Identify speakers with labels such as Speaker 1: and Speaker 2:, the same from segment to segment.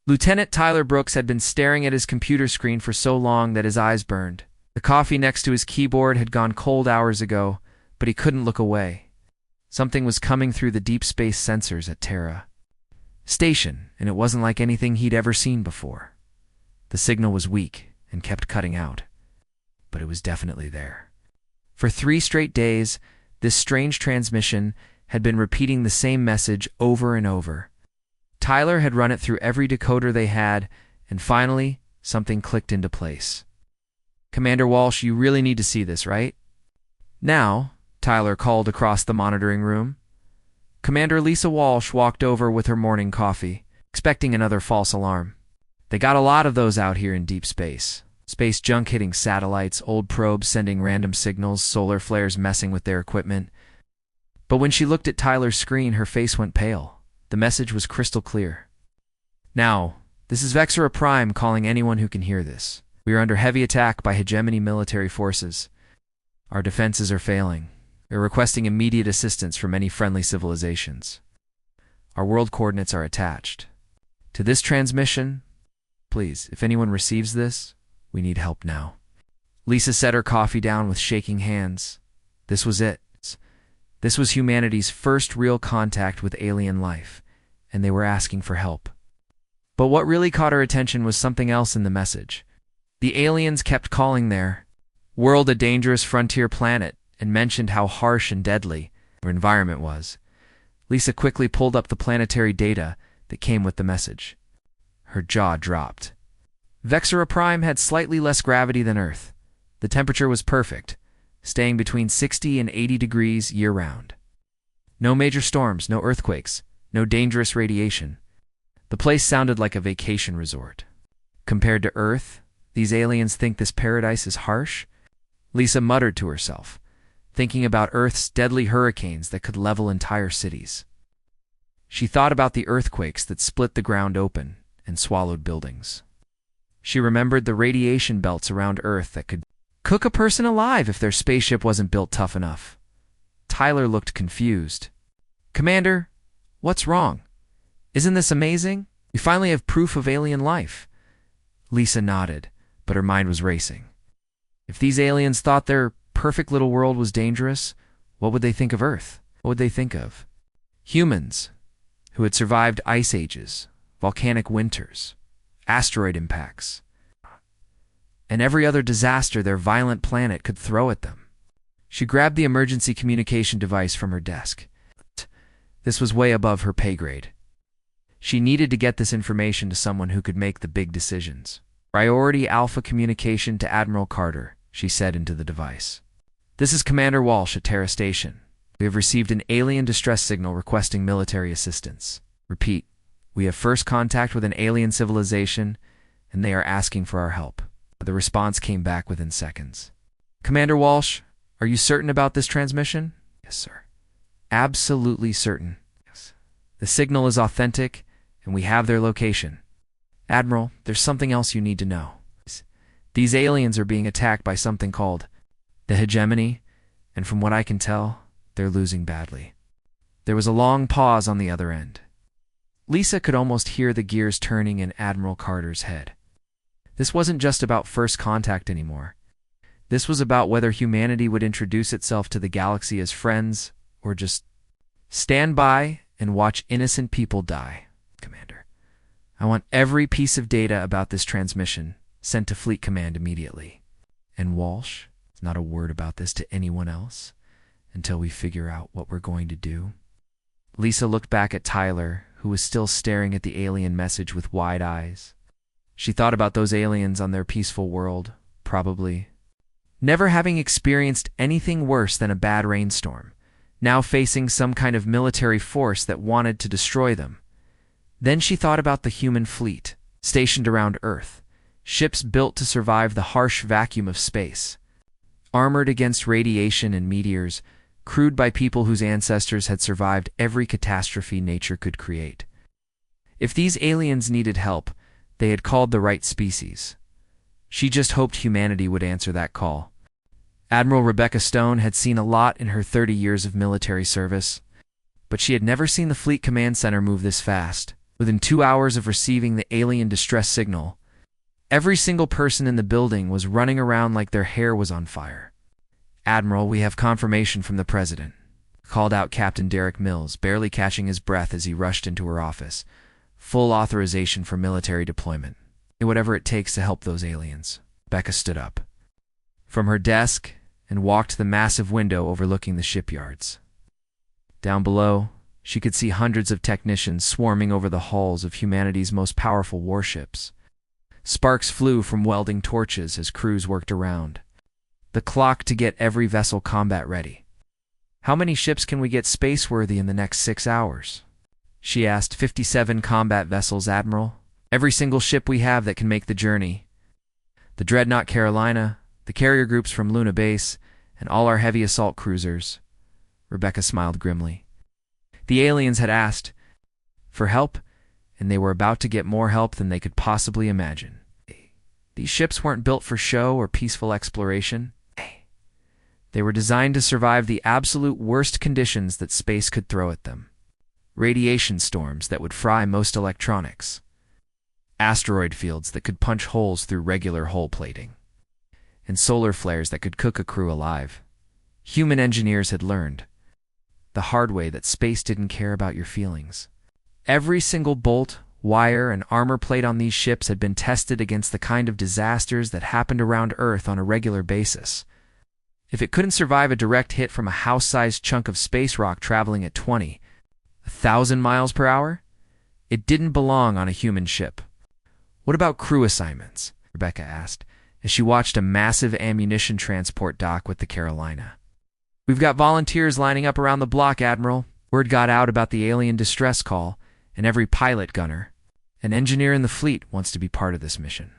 Speaker 1: Lieutenant Tyler Brooks had been staring at his computer screen for so long that his eyes burned. The coffee next to his keyboard had gone cold hours ago, but he couldn't look away. Something was coming through the deep space sensors at Terra Station, and it wasn't like anything he'd ever seen before. The signal was weak and kept cutting out, but it was definitely there. For 3 straight days, this strange transmission had been repeating the same message over and over. Tyler had run it through every decoder they had, and finally, something clicked into place. "Commander Walsh, you really need to see this, right?" "Now," Tyler called across the monitoring room. Commander Lisa Walsh walked over with her morning coffee, expecting another false alarm. They got a lot of those out here in deep space. Space junk hitting satellites, old probes sending random signals, solar flares messing with their equipment. But when she looked at Tyler's screen, her face went pale. The message was crystal clear. "Now, this is Vexera Prime calling anyone who can hear this. We are under heavy attack by hegemony military forces. Our defenses are failing. We're requesting immediate assistance from any friendly civilizations. Our world coordinates are attached. To this transmission, please, if anyone receives this, we need help now." Lisa set her coffee down with shaking hands. This was it. This was humanity's first real contact with alien life, and they were asking for help. But what really caught her attention was something else in the message. The aliens kept calling their world a dangerous frontier planet and mentioned how harsh and deadly their environment was. Lisa quickly pulled up the planetary data that came with the message. Her jaw dropped. Vexera Prime had slightly less gravity than Earth. The temperature was perfect, staying between 60 and 80 degrees year-round. No major storms, no earthquakes, no dangerous radiation. The place sounded like a vacation resort. Compared to Earth, these aliens think this paradise is harsh? Lisa muttered to herself, thinking about Earth's deadly hurricanes that could level entire cities. She thought about the earthquakes that split the ground open and swallowed buildings. She remembered the radiation belts around Earth that could cook a person alive if their spaceship wasn't built tough enough. Tyler looked confused. "Commander, what's wrong? Isn't this amazing? We finally have proof of alien life." Lisa nodded, but her mind was racing. If these aliens thought their perfect little world was dangerous, what would they think of Earth? What would they think of humans who had survived ice ages, volcanic winters, asteroid impacts, and every other disaster their violent planet could throw at them? She grabbed the emergency communication device from her desk. This was way above her pay grade. She needed to get this information to someone who could make the big decisions. "Priority Alpha communication to Admiral Carter," she said into the device. "This is Commander Walsh at Terra Station. We have received an alien distress signal requesting military assistance. Repeat, we have first contact with an alien civilization, and they are asking for our help." The response came back within seconds. "Commander Walsh, are you certain about this transmission?" "Yes, sir." "Absolutely certain." "Yes." "The signal is authentic, and we have their location." "Admiral, there's something else you need to know. These aliens are being attacked by something called the hegemony, and from what I can tell, they're losing badly." There was a long pause on the other end. Lisa could almost hear the gears turning in Admiral Carter's head. This wasn't just about first contact anymore. This was about whether humanity would introduce itself to the galaxy as friends or just stand by and watch innocent people die. "Commander, I want every piece of data about this transmission sent to Fleet Command immediately. And Walsh, not a word about this to anyone else until we figure out what we're going to do." Lisa looked back at Tyler, who was still staring at the alien message with wide eyes. She thought about those aliens on their peaceful world, probably never having experienced anything worse than a bad rainstorm, now facing some kind of military force that wanted to destroy them. Then she thought about the human fleet, stationed around Earth, ships built to survive the harsh vacuum of space, armored against radiation and meteors, crewed by people whose ancestors had survived every catastrophe nature could create. If these aliens needed help, they had called the right species. She just hoped humanity would answer that call. Admiral Rebecca Stone had seen a lot in her 30 years of military service, but she had never seen the Fleet Command Center move this fast. Within 2 hours of receiving the alien distress signal, every single person in the building was running around like their hair was on fire. "Admiral, we have confirmation from the President," called out Captain Derek Mills, barely catching his breath as he rushed into her office. "Full authorization for military deployment. Whatever it takes to help those aliens." Becca stood up from her desk and walked to the massive window overlooking the shipyards. Down below, she could see hundreds of technicians swarming over the hulls of humanity's most powerful warships. Sparks flew from welding torches as crews worked around the clock to get every vessel combat ready. "How many ships can we get space-worthy in the next 6 hours?" she asked. 57 combat vessels, Admiral. Every single ship we have that can make the journey. The Dreadnought Carolina, the carrier groups from Luna Base, and all our heavy assault cruisers." Rebecca smiled grimly. The aliens had asked for help, and they were about to get more help than they could possibly imagine. These ships weren't built for show or peaceful exploration. They were designed to survive the absolute worst conditions that space could throw at them. Radiation storms that would fry most electronics. Asteroid fields that could punch holes through regular hull plating. And solar flares that could cook a crew alive. Human engineers had learned the hard way that space didn't care about your feelings. Every single bolt, wire, and armor plate on these ships had been tested against the kind of disasters that happened around Earth on a regular basis. If it couldn't survive a direct hit from a house-sized chunk of space rock traveling at 20,000 miles per hour, it didn't belong on a human ship. "What about crew assignments?" Rebecca asked, as she watched a massive ammunition transport dock with the Carolina. "We've got volunteers lining up around the block, Admiral. Word got out about the alien distress call, and every pilot, gunner, and engineer in the fleet wants to be part of this mission."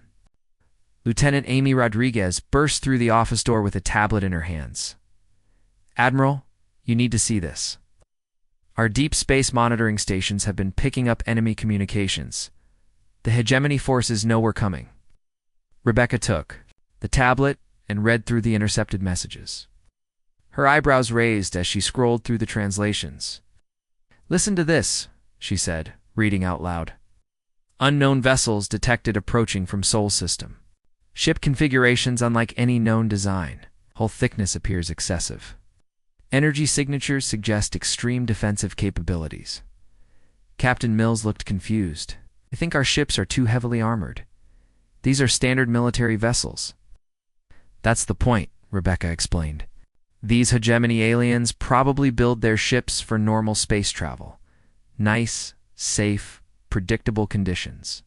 Speaker 1: Lieutenant Amy Rodriguez burst through the office door with a tablet in her hands. "Admiral, you need to see this. Our deep space monitoring stations have been picking up enemy communications. The hegemony forces know we're coming." Rebecca took the tablet and read through the intercepted messages. Her eyebrows raised as she scrolled through the translations. "Listen to this," she said, reading out loud. "Unknown vessels detected approaching from Sol system. Ship configurations unlike any known design. Hull thickness appears excessive. Energy signatures suggest extreme defensive capabilities." Captain Mills looked confused. "I think our ships are too heavily armored. These are standard military vessels." "That's the point," Rebecca explained. "These hegemony aliens probably build their ships for normal space travel. Nice, safe, predictable conditions.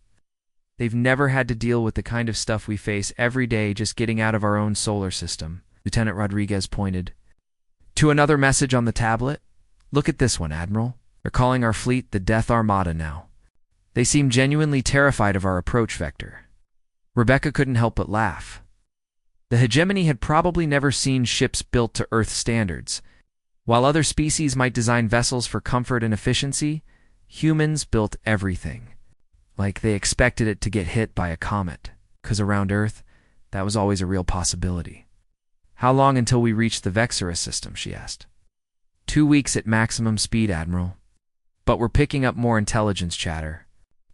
Speaker 1: They've never had to deal with the kind of stuff we face every day just getting out of our own solar system." Lieutenant Rodriguez pointed to another message on the tablet. "Look at this one, Admiral. They're calling our fleet the Death Armada now. They seem genuinely terrified of our approach vector." Rebecca couldn't help but laugh. The hegemony had probably never seen ships built to Earth standards. While other species might design vessels for comfort and efficiency, humans built everything like they expected it to get hit by a comet, because around Earth, that was always a real possibility. "How long until we reach the Vexera system?" she asked. 2 weeks at maximum speed, Admiral. But we're picking up more intelligence chatter.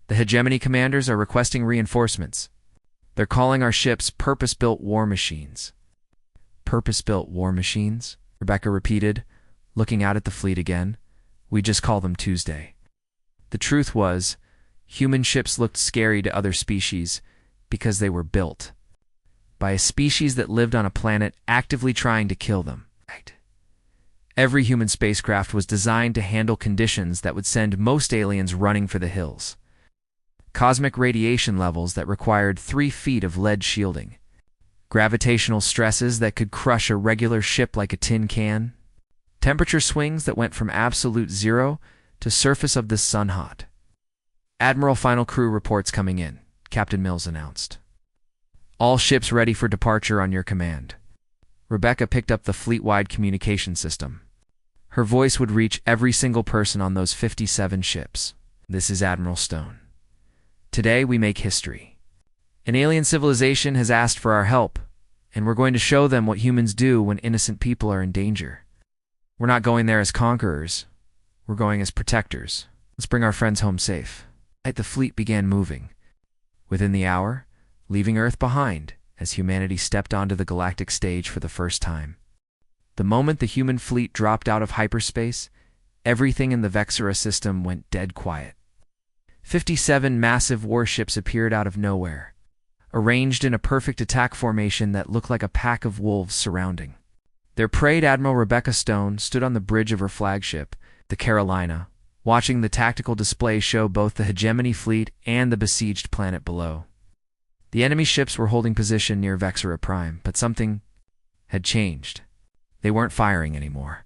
Speaker 1: The hegemony commanders are requesting reinforcements. They're calling our ships purpose-built war machines." "Purpose-built war machines?" Rebecca repeated, looking out at the fleet again. "We just call them Tuesday." The truth was, human ships looked scary to other species because they were built by a species that lived on a planet actively trying to kill them. Every human spacecraft was designed to handle conditions that would send most aliens running for the hills. Cosmic radiation levels that required 3 feet of lead shielding. Gravitational stresses that could crush a regular ship like a tin can. Temperature swings that went from absolute zero to surface of the sun hot. "Admiral, final crew reports coming in," Captain Mills announced. "All ships ready for departure on your command." Rebecca picked up the fleet-wide communication system. Her voice would reach every single person on those 57 ships. "This is Admiral Stone. Today we make history. An alien civilization has asked for our help, and we're going to show them what humans do when innocent people are in danger. We're not going there as conquerors. We're going as protectors. Let's bring our friends home safe." The fleet began moving. Within the hour, leaving Earth behind as humanity stepped onto the galactic stage for the first time. The moment the human fleet dropped out of hyperspace, everything in the Vexera system went dead quiet. 57 massive warships appeared out of nowhere, arranged in a perfect attack formation that looked like a pack of wolves surrounding. Their prayed Admiral Rebecca Stone stood on the bridge of her flagship, the Carolina, watching the tactical display show both the hegemony fleet and the besieged planet below. The enemy ships were holding position near Vexera Prime, but something had changed. They weren't firing anymore.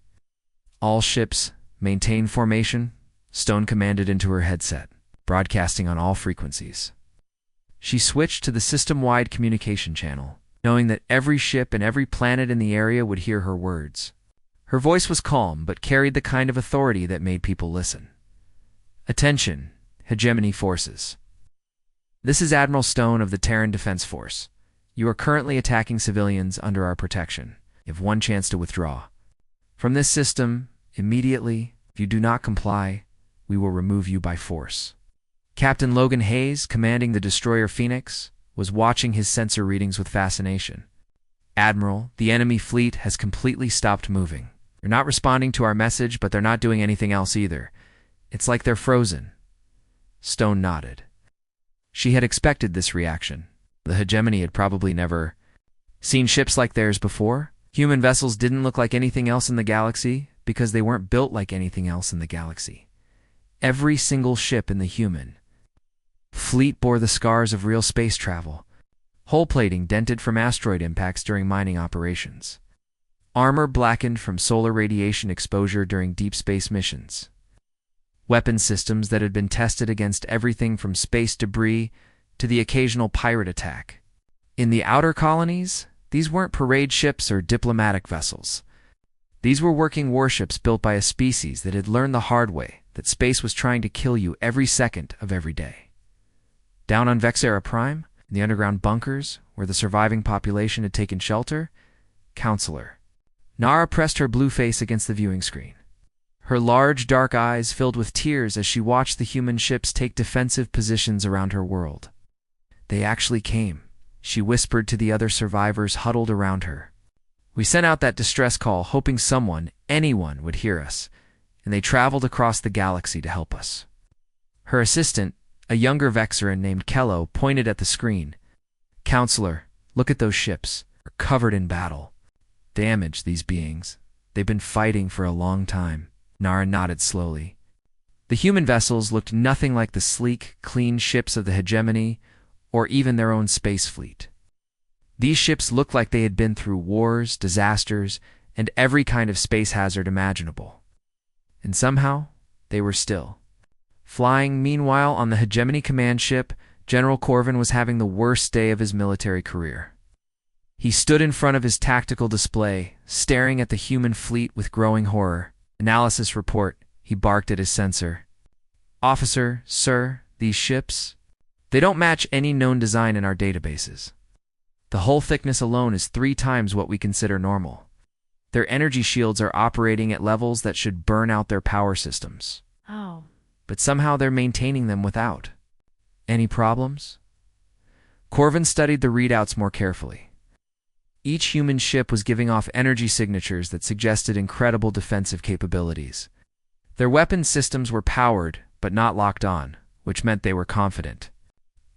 Speaker 1: "All ships, maintain formation," Stone commanded into her headset, broadcasting on all frequencies. She switched to the system-wide communication channel, knowing that every ship and every planet in the area would hear her words. Her voice was calm, but carried the kind of authority that made people listen. "Attention, hegemony forces. This is Admiral Stone of the Terran Defense Force. You are currently attacking civilians under our protection. You have one chance to withdraw from this system immediately. If you do not comply, we will remove you by force." Captain Logan Hayes, commanding the destroyer Phoenix, was watching his sensor readings with fascination. "Admiral, the enemy fleet has completely stopped moving. They're not responding to our message, but they're not doing anything else either. It's like they're frozen." Stone nodded. She had expected this reaction. The hegemony had probably never seen ships like theirs before. Human vessels didn't look like anything else in the galaxy because they weren't built like anything else in the galaxy. Every single ship in the human fleet bore the scars of real space travel, hull plating dented from asteroid impacts during mining operations, armor blackened from solar radiation exposure during deep space missions, weapon systems that had been tested against everything from space debris to the occasional pirate attack. In the outer colonies, these weren't parade ships or diplomatic vessels. These were working warships built by a species that had learned the hard way that space was trying to kill you every second of every day. Down on Vexera Prime, in the underground bunkers where the surviving population had taken shelter, Counselor Nara pressed her blue face against the viewing screen. Her large, dark eyes filled with tears as she watched the human ships take defensive positions around her world. "They actually came," she whispered to the other survivors huddled around her. "We sent out that distress call hoping someone, anyone, would hear us, and they traveled across the galaxy to help us." Her assistant, a younger Vexeran named Kello, pointed at the screen. "Counselor, look at those ships. They're covered in battle. Damage, these beings. They've been fighting for a long time." Nara nodded slowly. The human vessels looked nothing like the sleek, clean ships of the hegemony or even their own space fleet. These ships looked like they had been through wars, disasters, and every kind of space hazard imaginable. And somehow, they were still flying. Meanwhile, on the hegemony command ship, General Corvin was having the worst day of his military career. He stood in front of his tactical display, staring at the human fleet with growing horror. "Analysis report," he barked at his sensor. "Officer, sir, these ships, they don't match any known design in our databases. The hull thickness alone is 3 times what we consider normal. Their energy shields are operating at levels that should burn out their power systems.
Speaker 2: Oh.
Speaker 1: But somehow they're maintaining them without. Any problems?" Corvin studied the readouts more carefully. Each human ship was giving off energy signatures that suggested incredible defensive capabilities. Their weapon systems were powered, but not locked on, which meant they were confident.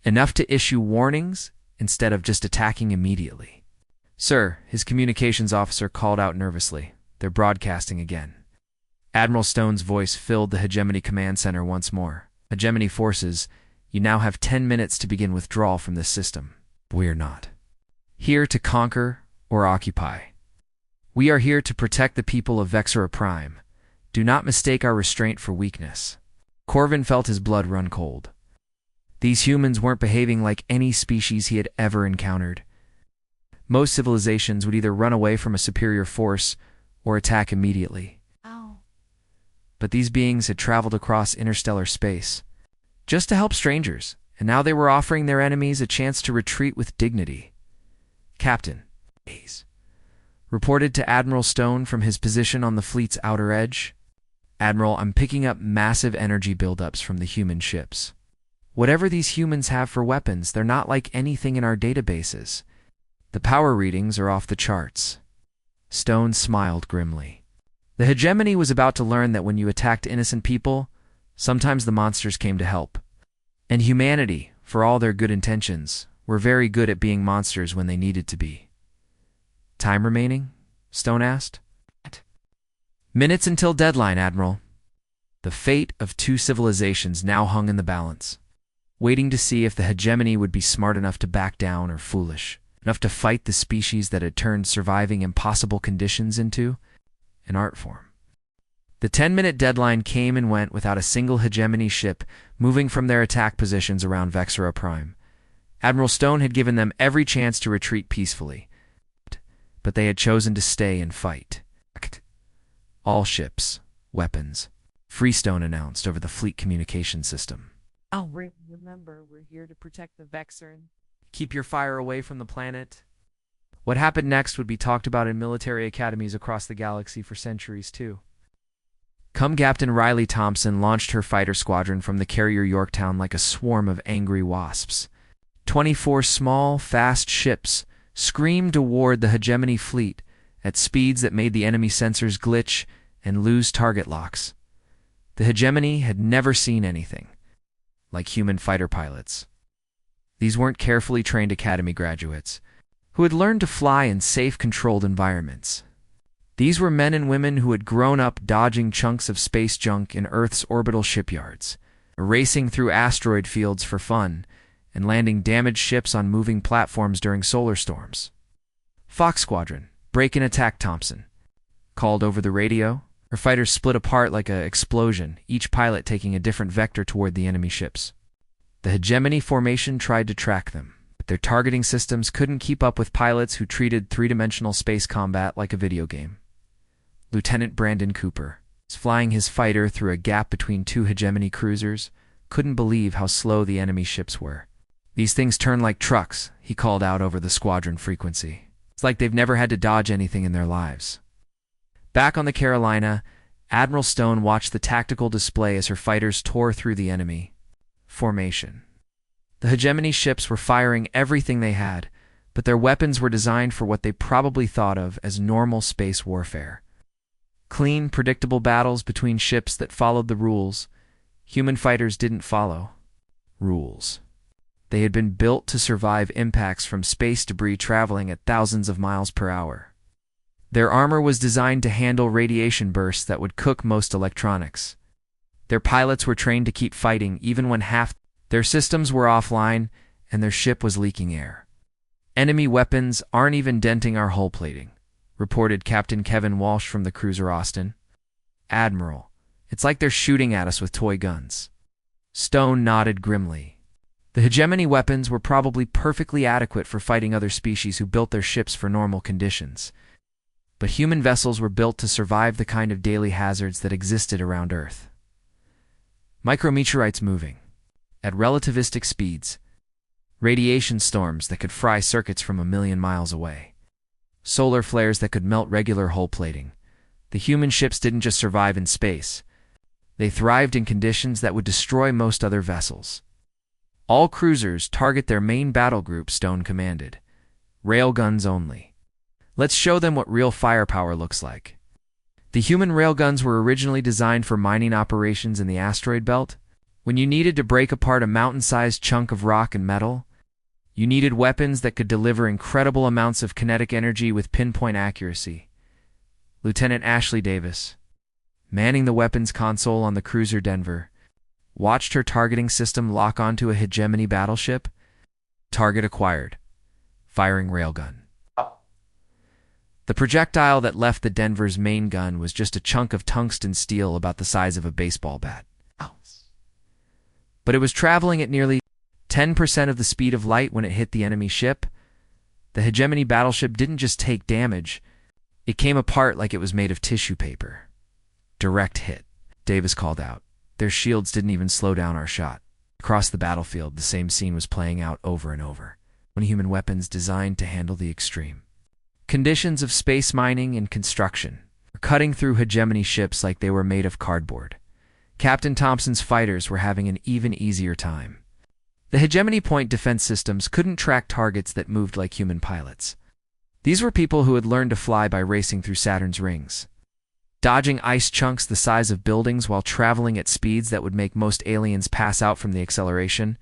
Speaker 1: Enough to issue warnings instead of just attacking immediately. "Sir," his communications officer called out nervously. "They're broadcasting again." Admiral Stone's voice filled the Hegemony Command Center once more. "Hegemony forces, you now have 10 minutes to begin withdrawal from this system. We're not here to conquer or occupy. We are here to protect the people of Vexera Prime. Do not mistake our restraint for weakness." Corvin felt his blood run cold. These humans weren't behaving like any species he had ever encountered. Most civilizations would either run away from a superior force or attack immediately.
Speaker 2: Ow.
Speaker 1: But these beings had traveled across interstellar space just to help strangers, and now they were offering their enemies a chance to retreat with dignity. Captain Hayes reported to Admiral Stone from his position on the fleet's outer edge. "Admiral, I'm picking up massive energy buildups from the human ships. Whatever these humans have for weapons, they're not like anything in our databases. The power readings are off the charts." Stone smiled grimly. The hegemony was about to learn that when you attacked innocent people, sometimes the monsters came to help. And humanity, for all their good intentions, were very good at being monsters when they needed to be. "Time remaining?" Stone asked. "Minutes until deadline, Admiral." The fate of two civilizations now hung in the balance, waiting to see if the hegemony would be smart enough to back down or foolish enough to fight the species that had turned surviving impossible conditions into an art form. The 10-minute deadline came and went without a single hegemony ship moving from their attack positions around Vexera Prime. Admiral Stone had given them every chance to retreat peacefully, but they had chosen to stay and fight. "All ships, weapons," Freestone announced over the fleet communication system.
Speaker 2: "I'll remember, we're here to protect the Vexeran.
Speaker 1: Keep your fire away from the planet." What happened next would be talked about in military academies across the galaxy for centuries, too. Captain Riley Thompson launched her fighter squadron from the carrier Yorktown like a swarm of angry wasps. 24 small, fast ships screamed toward the hegemony fleet at speeds that made the enemy sensors glitch and lose target locks. The hegemony had never seen anything like human fighter pilots. These weren't carefully trained academy graduates who had learned to fly in safe, controlled environments. These were men and women who had grown up dodging chunks of space junk in Earth's orbital shipyards, racing through asteroid fields for fun, and landing damaged ships on moving platforms during solar storms. "Fox Squadron, break and attack," Thompson called over the radio. Her fighters split apart like an explosion, each pilot taking a different vector toward the enemy ships. The hegemony formation tried to track them, but their targeting systems couldn't keep up with pilots who treated three-dimensional space combat like a video game. Lieutenant Brandon Cooper, flying his fighter through a gap between two hegemony cruisers, couldn't believe how slow the enemy ships were. "These things turn like trucks," he called out over the squadron frequency. "It's like they've never had to dodge anything in their lives." Back on the Carolina, Admiral Stone watched the tactical display as her fighters tore through the enemy formation. The hegemony ships were firing everything they had, but their weapons were designed for what they probably thought of as normal space warfare. Clean, predictable battles between ships that followed the rules. Human fighters didn't follow rules. They had been built to survive impacts from space debris traveling at thousands of miles per hour. Their armor was designed to handle radiation bursts that would cook most electronics. Their pilots were trained to keep fighting even when half their systems were offline and their ship was leaking air. "Enemy weapons aren't even denting our hull plating," reported Captain Kevin Walsh from the cruiser Austin. "Admiral, it's like they're shooting at us with toy guns." Stone nodded grimly. The hegemony weapons were probably perfectly adequate for fighting other species who built their ships for normal conditions. But human vessels were built to survive the kind of daily hazards that existed around Earth. Micrometeorites moving at relativistic speeds, radiation storms that could fry circuits from 1,000,000 miles away, solar flares that could melt regular hull plating. The human ships didn't just survive in space. They thrived in conditions that would destroy most other vessels. "All cruisers target their main battle group," Stone commanded. "Railguns only. Let's show them what real firepower looks like." The human railguns were originally designed for mining operations in the asteroid belt. When you needed to break apart a mountain-sized chunk of rock and metal, you needed weapons that could deliver incredible amounts of kinetic energy with pinpoint accuracy. Lieutenant Ashley Davis, manning the weapons console on the cruiser Denver, watched her targeting system lock onto a hegemony battleship. Target acquired. Firing railgun. The projectile that left the Denver's main gun was just a chunk of tungsten steel about the size of a baseball bat. But it was traveling at nearly 10% of the speed of light when it hit the enemy ship. The hegemony battleship didn't just take damage, it came apart like it was made of tissue paper. "Direct hit," Davis called out. Their shields didn't even slow down our shot. Across the battlefield, the same scene was playing out over and over. When human weapons designed to handle the extreme conditions of space mining and construction were cutting through hegemony ships like they were made of cardboard. Captain Thompson's fighters were having an even easier time. The hegemony point defense systems couldn't track targets that moved like human pilots. These were people who had learned to fly by racing through Saturn's rings, dodging ice chunks the size of buildings while traveling at speeds that would make most aliens pass out from the acceleration.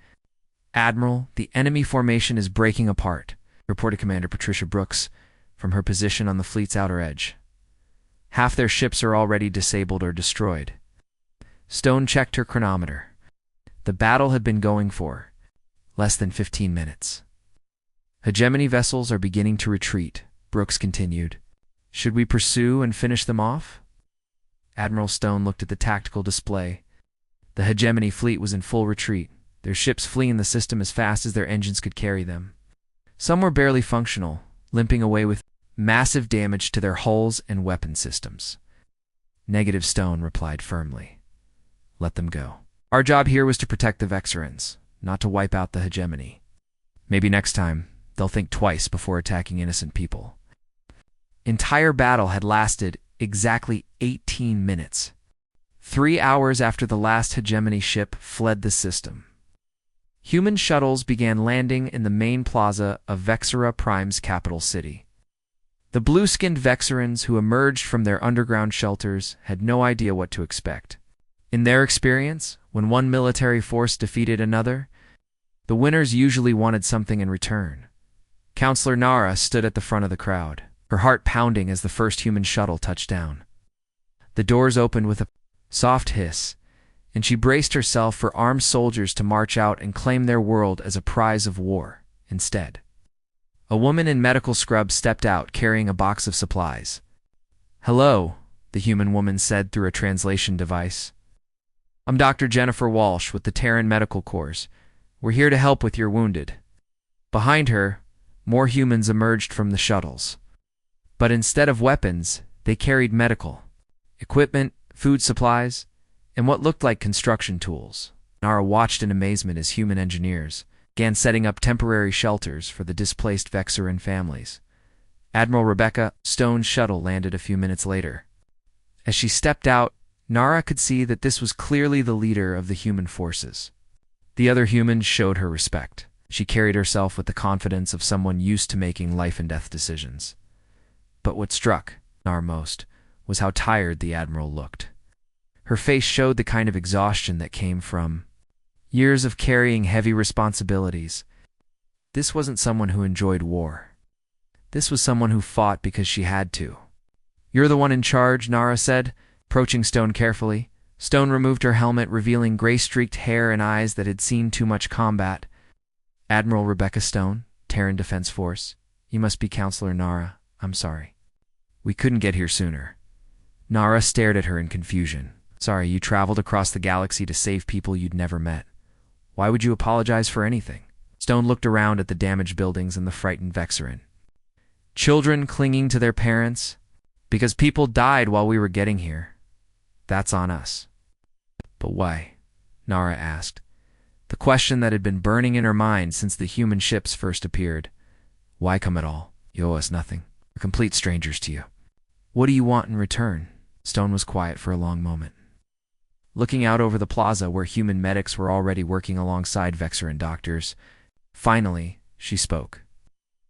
Speaker 1: "Admiral, the enemy formation is breaking apart," reported Commander Patricia Brooks from her position on the fleet's outer edge. "Half their ships are already disabled or destroyed." Stone checked her chronometer. The battle had been going for less than 15 minutes. "Hegemony vessels are beginning to retreat," Brooks continued. "Should we pursue and finish them off?" Admiral Stone looked at the tactical display. The hegemony fleet was in full retreat, their ships fleeing the system as fast as their engines could carry them. Some were barely functional, limping away with massive damage to their hulls and weapon systems. "Negative," Stone replied firmly. "Let them go. Our job here was to protect the Vexorans, not to wipe out the hegemony. Maybe next time, they'll think twice before attacking innocent people." Entire battle had lasted exactly 18 minutes. 3 hours after the last hegemony ship fled the system. Human shuttles began landing in the main plaza of Vexora Prime's capital city. The blue-skinned Vexorans who emerged from their underground shelters had no idea what to expect. In their experience, when one military force defeated another, the winners usually wanted something in return. Counselor Nara stood at the front of the crowd, her heart pounding as the first human shuttle touched down. The doors opened with a soft hiss, and she braced herself for armed soldiers to march out and claim their world as a prize of war. Instead, a woman in medical scrubs stepped out carrying a box of supplies. "Hello," the human woman said through a translation device. "I'm Dr. Jennifer Walsh with the Terran Medical Corps. We're here to help with your wounded." Behind her, more humans emerged from the shuttles. But instead of weapons, they carried medical equipment, food supplies, and what looked like construction tools. Nara watched in amazement as human engineers began setting up temporary shelters for the displaced Vexoran families. Admiral Rebecca Stone's shuttle landed a few minutes later. As she stepped out, Nara could see that this was clearly the leader of the human forces. The other humans showed her respect. She carried herself with the confidence of someone used to making life-and-death decisions. But what struck Nara most was how tired the Admiral looked. Her face showed the kind of exhaustion that came from years of carrying heavy responsibilities. This wasn't someone who enjoyed war. This was someone who fought because she had to. "You're the one in charge," Nara said, approaching Stone carefully. Stone removed her helmet, revealing gray-streaked hair and eyes that had seen too much combat. "Admiral Rebecca Stone, Terran Defense Force. You must be Counselor Nara. I'm sorry. We couldn't get here sooner." Nara stared at her in confusion. "Sorry, you traveled across the galaxy to save people you'd never met. Why would you apologize for anything?" Stone looked around at the damaged buildings and the frightened Vexoran. "Children clinging to their parents. Because people died while we were getting here. That's on us." "But why?" Nara asked. The question that had been burning in her mind since the human ships first appeared. "Why come at all? You owe us nothing. We're complete strangers to you." "What do you want in return?" Stone was quiet for a long moment, looking out over the plaza where human medics were already working alongside Vexoran doctors. Finally, she spoke.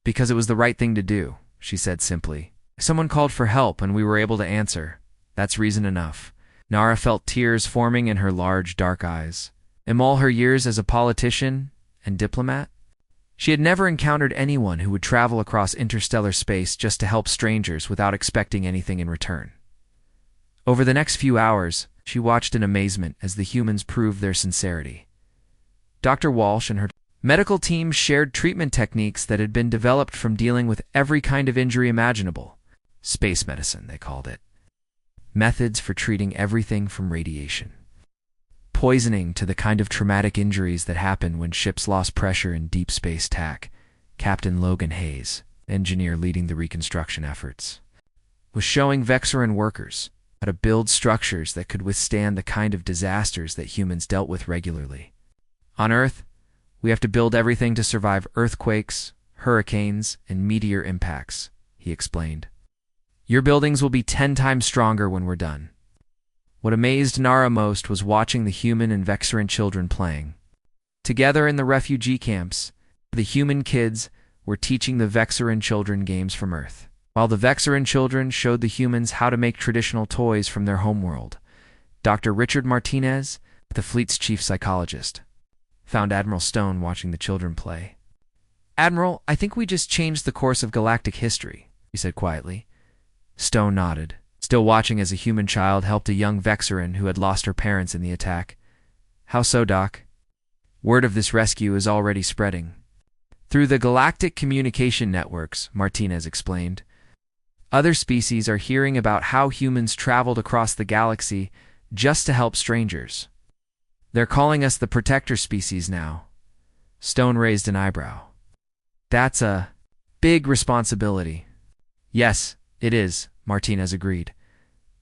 Speaker 1: "Because it was the right thing to do," she said simply. "Someone called for help and we were able to answer. That's reason enough." Nara felt tears forming in her large, dark eyes. In all her years as a politician and diplomat, she had never encountered anyone who would travel across interstellar space just to help strangers without expecting anything in return. Over the next few hours, she watched in amazement as the humans proved their sincerity. Dr. Walsh and her medical team shared treatment techniques that had been developed from dealing with every kind of injury imaginable. Space medicine, they called it. Methods for treating everything from radiation, poisoning to the kind of traumatic injuries that happen when ships lost pressure in deep space tack. Captain Logan Hayes, engineer leading the reconstruction efforts, was showing Vexoran workers how to build structures that could withstand the kind of disasters that humans dealt with regularly. On Earth, we have to build everything to survive earthquakes, hurricanes, and meteor impacts, he explained. Your buildings will be 10 times stronger when we're done. What amazed Nara most was watching the human and Vexoran children playing. Together in the refugee camps, the human kids were teaching the Vexaran children games from Earth, while the Vexaran children showed the humans how to make traditional toys from their homeworld. Dr. Richard Martinez, the fleet's chief psychologist, found Admiral Stone watching the children play. "Admiral, I think we just changed the course of galactic history," he said quietly. Stone nodded, still watching as a human child helped a young Vexaran who had lost her parents in the attack. "How so, Doc?" "Word of this rescue is already spreading through the galactic communication networks," Martinez explained. "Other species are hearing about how humans traveled across the galaxy just to help strangers. They're calling us the protector species now." Stone raised an eyebrow. "That's a big responsibility." "Yes, it is," Martinez agreed.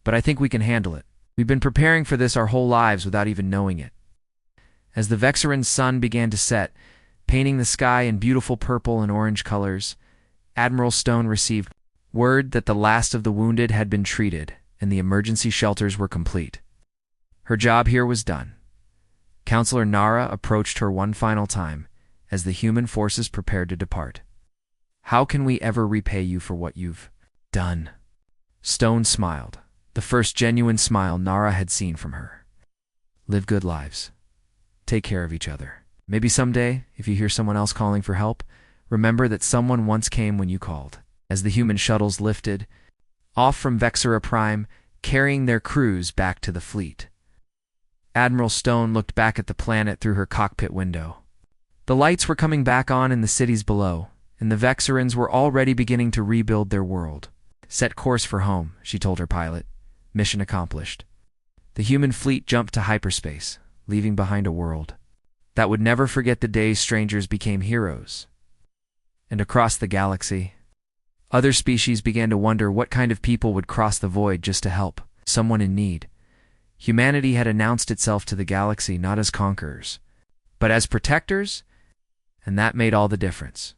Speaker 1: "But I think we can handle it. We've been preparing for this our whole lives without even knowing it." As the Vexaran sun began to set, painting the sky in beautiful purple and orange colors, Admiral Stone received word that the last of the wounded had been treated and the emergency shelters were complete. Her job here was done. Counselor Nara approached her one final time as the human forces prepared to depart. "How can we ever repay you for what you've done?" Stone smiled, the first genuine smile Nara had seen from her. "Live good lives. Take care of each other. Maybe someday, if you hear someone else calling for help, remember that someone once came when you called." As the human shuttles lifted off from Vexara Prime, carrying their crews back to the fleet, Admiral Stone looked back at the planet through her cockpit window. The lights were coming back on in the cities below, and the Vexarans were already beginning to rebuild their world. "Set course for home," she told her pilot. "Mission accomplished." The human fleet jumped to hyperspace, leaving behind a world that would never forget the days strangers became heroes. And across the galaxy, other species began to wonder what kind of people would cross the void just to help someone in need. Humanity had announced itself to the galaxy not as conquerors, but as protectors, and that made all the difference.